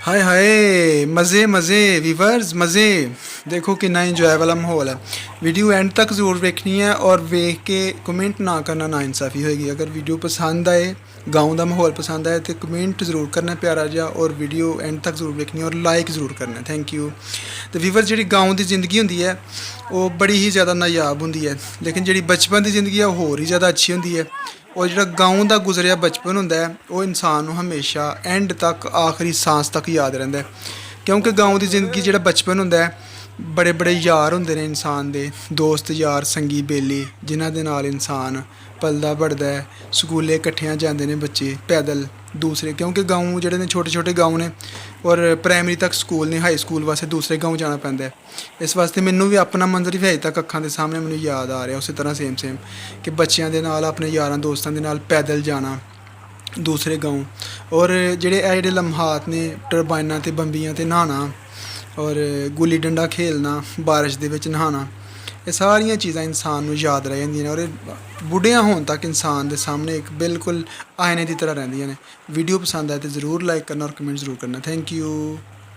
हाय हाय मज़े मज़े व्यूवर्स मज़े। देखो कितना इंजॉय वाला माहौल है। वीडियो एंड तक ज़रूर देखनी है और वेख के कमेंट ना करना ना इंसाफ़ी होगी। अगर वीडियो पसंद आए, गाँव का माहौल पसंद आए तो कमेंट ज़रूर करना प्यारा जा, और वीडियो एंड तक ज़रूर देखनी है और लाइक ज़रूर करना है। Thank you. तो व्यूवर जी गाँव की जिंदगी होंगी है वो बड़ी ही ज़्यादा नायाब होंगी है, लेकिन जी बचपन की जिंदगी है वो होर ही ज़्यादा अच्छी होंगी है। और जो गाँव का गुजरिया बचपन होंदा है वो इंसान को हमेशा एंड तक आखिरी सांस तक याद रहिंदा है। क्योंकि गाँव की जिंदगी जो बचपन होंदा है बड़े बड़े यार होंदे ने इंसान के, दोस्त यार संगी बेली जिन्हां दे नाल इंसान पलदा बढ़दा है। स्कूले कट्ठियां जांदे ने बच्चे पैदल दूसरे, क्योंकि गाँव जोड़े ने छोटे छोटे गाँव ने और प्राइमरी तक स्कूल ने, हाई स्कूल वास्ते दूसरे गाँव जाना पैंदा है। इस वास्ते मैनू भी अपना मंजर ही अजे तक अखां दे सामने मैनू याद आ रहा उस तरह सेम सेम कि बच्चों के नाल अपने यारां दोस्तों के नाल पैदल जाना दूसरे गाँव, और जेह्ड़े लम्हात ने टरबाइनां ते बंबियां ते नहाना और गुल्ली डंडा खेलना, बारिश दे विच नहाना, ये सारियां चीज़ां इंसान नू याद रह जांदियां ने और बुढ़ियां होण तक इंसान दे सामने एक बिल्कुल आईने की तरह रहिंदियां ने। वीडियो पसंद आए तो ज़रूर लाइक करना और कमेंट ज़रूर करना। Thank you.